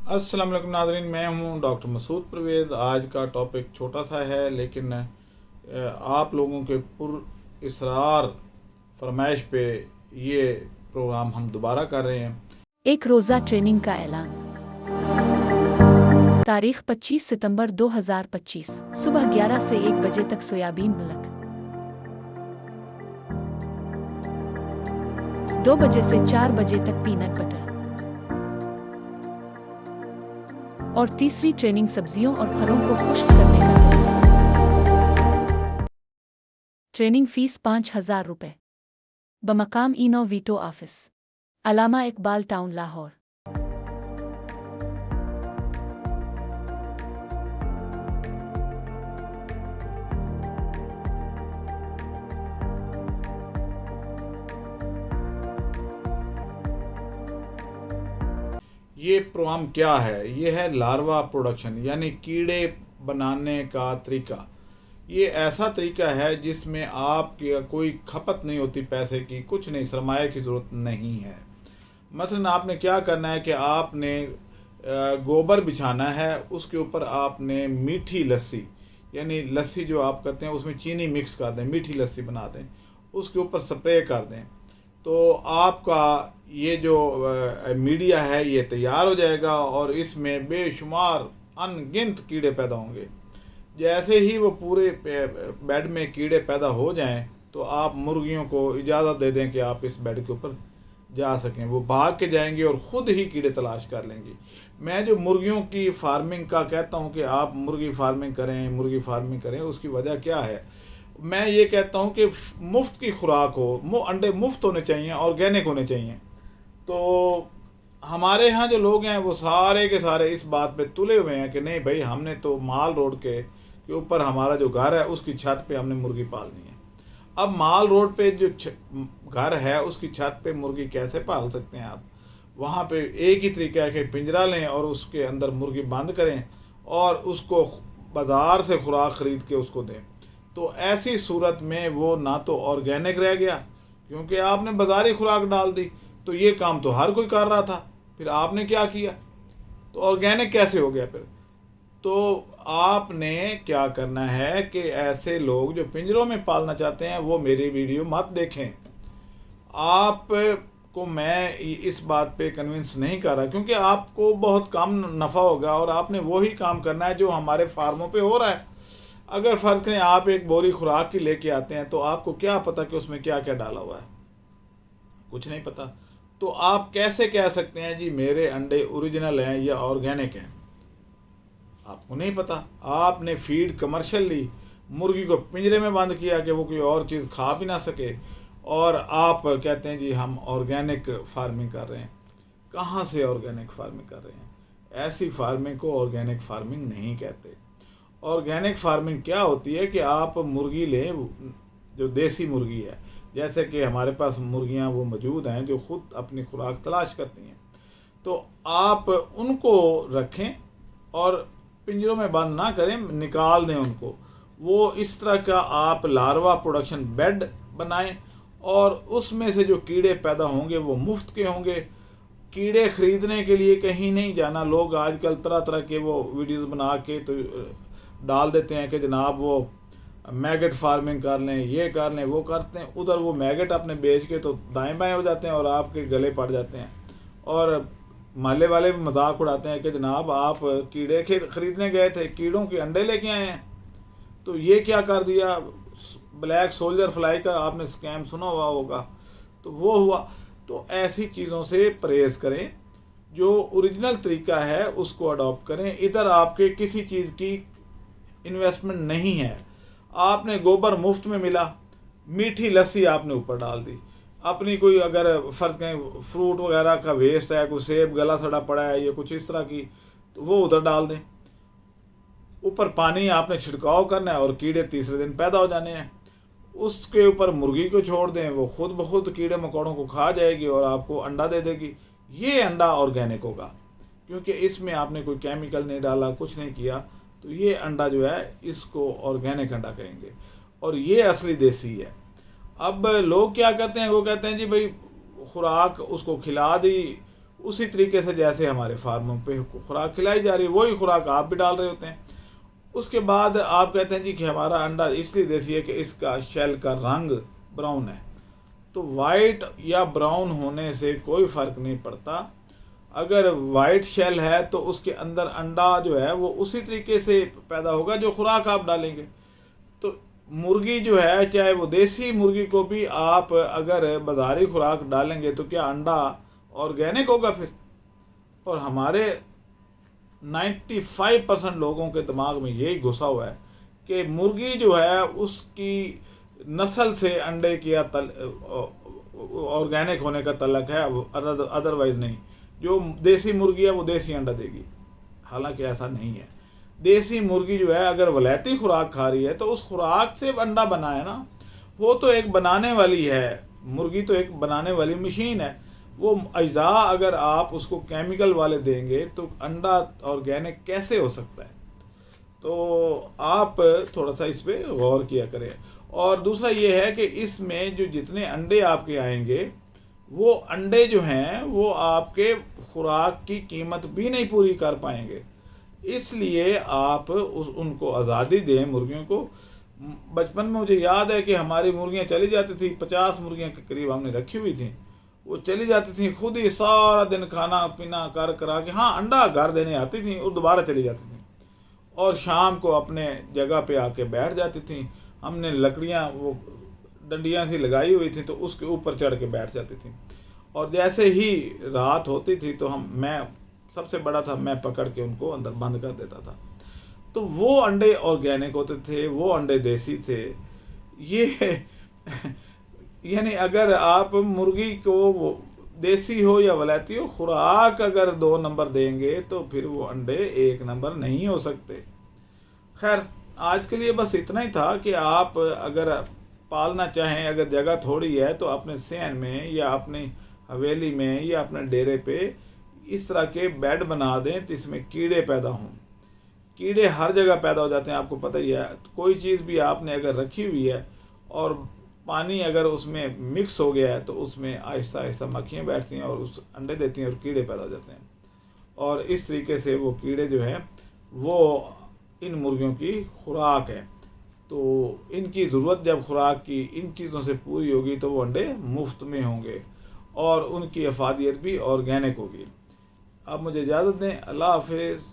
अस्सलाम वालेकुम नाज़रीन, मैं हूं डॉक्टर मसूद परवेज़। आज का टॉपिक छोटा सा है लेकिन आप लोगों के पुर इसरार फरमाइश पे ये प्रोग्राम हम दोबारा कर रहे हैं। एक रोज़ा ट्रेनिंग का ऐलान। तारीख 25 सितंबर 2025 सुबह 11 से 1 बजे तक सोयाबीन मिल्क, 2 बजे से 4 बजे तक पीनट बटर और तीसरी ट्रेनिंग सब्जियों और फलों को खुश्क करने का तरीका। ट्रेनिंग फीस 5,000 रुपये। बमकाम इनो veto office, Allama Iqbal town, Lahore. ये प्रोग्राम क्या है? ये है लार्वा प्रोडक्शन, यानी कीड़े बनाने का तरीका। ये ऐसा तरीका है जिसमें आपकी कोई खपत नहीं होती पैसे की, कुछ नहीं, सरमाए की ज़रूरत नहीं है। मसलन आपने क्या करना है कि आपने गोबर बिछाना है, उसके ऊपर आपने मीठी लस्सी, यानी लस्सी जो आप करते हैं उसमें चीनी मिक्स कर दें, मीठी लस्सी बना दें, उसके ऊपर स्प्रे कर दें, तो आपका ये जो मीडिया है ये तैयार हो जाएगा और इसमें बेशुमार अनगिनत कीड़े पैदा होंगे। जैसे ही वो पूरे बेड में कीड़े पैदा हो जाएं तो आप मुर्गियों को इजाज़त दे दें कि आप इस बेड के ऊपर जा सकें। वो भाग के जाएंगी और ख़ुद ही कीड़े तलाश कर लेंगी। मैं जो मुर्गियों की फार्मिंग का कहता हूँ कि आप मुर्गी फार्मिंग करें, उसकी वजह क्या है? मैं ये कहता हूँ कि मुफ्त की खुराक हो, अंडे मुफ्त होने चाहिए, ऑर्गेनिक होने चाहिए। तो हमारे यहाँ जो लोग हैं वो सारे के सारे इस बात पे तुले हुए हैं कि नहीं भाई, हमने तो माल रोड के ऊपर हमारा जो घर है उसकी छत पे हमने मुर्गी पालनी है। अब माल रोड पे जो घर है उसकी छत पे मुर्गी कैसे पाल सकते हैं आप? वहाँ पे एक ही तरीका है कि पिंजरा लें और उसके अंदर मुर्गी बंद करें और उसको बाज़ार से खुराक ख़रीद के उसको दें। तो ऐसी सूरत में वो ना तो ऑर्गेनिक रह गया, क्योंकि आपने बाज़ारी खुराक डाल दी। तो ये काम तो हर कोई कर रहा था, फिर आपने क्या किया? तो ऑर्गेनिक कैसे हो गया फिर? तो आपने क्या करना है कि ऐसे लोग जो पिंजरों में पालना चाहते हैं वो मेरी वीडियो मत देखें। आप को मैं इस बात पे कन्विंस नहीं कर रहा, क्योंकि आपको बहुत कम नफ़ा होगा और आपने वही काम करना है जो हमारे फार्मों पे हो रहा है। अगर फ़र्ज़ करें आप एक बोरी खुराक की लेके आते हैं तो आपको क्या पता कि उसमें क्या क्या डाला हुआ है? कुछ नहीं पता। तो आप कैसे कह सकते हैं जी मेरे अंडे ओरिजिनल हैं या ऑर्गेनिक हैं? आपको नहीं पता। आपने फीड कमर्शियल ली, मुर्गी को पिंजरे में बंद किया कि वो कोई और चीज़ खा भी ना सके, और आप कहते हैं जी हम ऑर्गेनिक फार्मिंग कर रहे हैं। कहाँ से ऑर्गेनिक फार्मिंग कर रहे हैं? ऐसी फार्मिंग को ऑर्गेनिक फार्मिंग नहीं कहते। ऑर्गेनिक फार्मिंग क्या होती है कि आप मुर्गी लें जो देसी मुर्गी है, जैसे कि हमारे पास मुर्गियां वो मौजूद हैं जो ख़ुद अपनी खुराक तलाश करती हैं, तो आप उनको रखें और पिंजरों में बंद ना करें, निकाल दें उनको। वो इस तरह का आप लार्वा प्रोडक्शन बेड बनाएं और उसमें से जो कीड़े पैदा होंगे वो मुफ्त के होंगे। कीड़े ख़रीदने के लिए कहीं नहीं जाना। लोग आजकल तरह तरह के वो वीडियोज़ बना के तो डाल देते हैं कि जनाब वो मैगट फार्मिंग कर लें, ये कर लें, वो करते हैं। उधर वो मैगट अपने बेच के तो दाएं बाएं हो जाते हैं और आपके गले पड़ जाते हैं। और महल्ले वाले भी मजाक उड़ाते हैं कि जनाब आप कीड़े ख़रीदने गए थे, कीड़ों के अंडे लेके आए हैं। तो ये क्या कर दिया? ब्लैक सोल्जर फ्लाई का आपने स्कैम सुना हुआ होगा, तो वो हुआ। तो ऐसी चीज़ों से परहेज़ करें, जो ओरिजिनल तरीका है उसको अडॉप्ट करें। इधर आपके किसी चीज़ की इन्वेस्टमेंट नहीं है। आपने गोबर मुफ्त में मिला, मीठी लस्सी आपने ऊपर डाल दी। अपनी कोई अगर फ़र्ज़ करें फ्रूट वगैरह का वेस्ट है, कोई सेब गला सड़ा पड़ा है या कुछ इस तरह की, तो वो उधर डाल दें। ऊपर पानी आपने छिड़काव करना है और कीड़े तीसरे दिन पैदा हो जाने हैं। उसके ऊपर मुर्गी को छोड़ दें, वो खुद ब खुद कीड़े मकोड़ों को खा जाएगी और आपको अंडा दे देगी। ये अंडा ऑर्गेनिक होगा, क्योंकि इसमें आपने कोई केमिकल नहीं डाला, कुछ नहीं किया। तो ये अंडा जो है इसको ऑर्गेनिक अंडा कहेंगे और ये असली देसी है। अब लोग क्या कहते हैं, वो कहते हैं जी भाई खुराक उसको खिला दी, اسی طریقے سے جیسے ہمارے فارموں پہ خوراک کھلائی جا رہی ہے وہی خوراک آپ بھی ڈال رہے ہوتے ہیں. اس کے بعد آپ کہتے ہیں جی کہ ہمارا انڈا اس لیے دیسی ہے کہ اس کا شیل کا رنگ براؤن ہے. تو وائٹ یا براؤن ہونے سے کوئی فرق نہیں پڑتا. اگر وائٹ شیل ہے تو اس کے اندر انڈا جو ہے وہ اسی طریقے سے پیدا ہوگا جو خوراک آپ ڈالیں گے. تو مرغی جو ہے چاہے وہ دیسی مرغی کو بھی آپ اگر بازاری خوراک ڈالیں گے تو کیا انڈا آرگینک ہوگا پھر؟ اور ہمارے 95% لوگوں کے دماغ میں یہی گھسا ہوا ہے کہ مرغی جو ہے اس کی نسل سے انڈے کی آرگینک ہونے کا تعلق ہے، ادروائز نہیں. جو دیسی مرغی ہے وہ دیسی انڈا دے گی، حالانکہ ایسا نہیں ہے. دیسی مرغی جو ہے اگر ولایتی خوراک کھا رہی ہے تو اس خوراک سے انڈا بنا ہے نا. وہ تو ایک بنانے والی ہے، مرغی تو ایک بنانے والی مشین ہے. وہ اجزاء اگر آپ اس کو کیمیکل والے دیں گے تو انڈا آرگینک کیسے ہو سکتا ہے؟ تو آپ تھوڑا سا اس پہ غور کیا کریں. اور دوسرا یہ ہے کہ اس میں جو جتنے انڈے آپ کے آئیں گے وہ انڈے جو ہیں وہ آپ کے خوراک کی قیمت بھی نہیں پوری کر پائیں گے. اس لیے آپ ان کو آزادی دیں مرغیوں کو. بچپن میں مجھے یاد ہے کہ ہماری مرغیاں چلی جاتی تھیں، 50 مرغیاں کے قریب ہم نے رکھی ہوئی تھیں. وہ چلی جاتی تھیں خود ہی سارا دن کھانا پینا کرا کے، ہاں انڈا گھر دینے آتی تھیں اور دوبارہ چلی جاتی تھیں، اور شام کو اپنے جگہ پہ آ کے بیٹھ جاتی تھیں. ہم نے لکڑیاں وہ ڈنڈیاں سی لگائی ہوئی تھیں تو اس کے اوپر چڑھ کے بیٹھ جاتی تھیں. اور جیسے ہی رات ہوتی تھی تو میں سب سے بڑا تھا، میں پکڑ کے ان کو اندر بند کر دیتا تھا. تو وہ انڈے آرگینک ہوتے تھے، وہ انڈے دیسی تھے. یہ یعنی اگر آپ مرغی کو دیسی ہو یا ولایتی ہو، خوراک اگر 2 نمبر دیں گے تو پھر وہ انڈے 1 نمبر نہیں ہو سکتے. خیر آج کے لیے بس اتنا ہی تھا کہ آپ اگر پالنا چاہیں، اگر جگہ تھوڑی ہے تو اپنے صحن میں یا اپنی حویلی میں یا اپنے ڈیرے پہ اس طرح کے بیڈ بنا دیں جس میں کیڑے پیدا ہوں. کیڑے ہر جگہ پیدا ہو جاتے ہیں، آپ کو پتہ ہی ہے. کوئی چیز بھی آپ نے اگر رکھی ہوئی ہے اور پانی اگر اس میں مکس ہو گیا ہے تو اس میں آہستہ آہستہ مکھیاں بیٹھتی ہیں اور اس انڈے دیتی ہیں اور کیڑے پیدا ہو جاتے ہیں. اور اس طریقے سے وہ کیڑے جو ہیں وہ ان مرغیوں کی خوراک ہے. تو ان کی ضرورت جب خوراک کی ان چیزوں سے پوری ہوگی تو وہ انڈے مفت میں ہوں گے اور ان کی افادیت بھی آرگینک ہوگی. اب مجھے اجازت دیں، اللہ حافظ.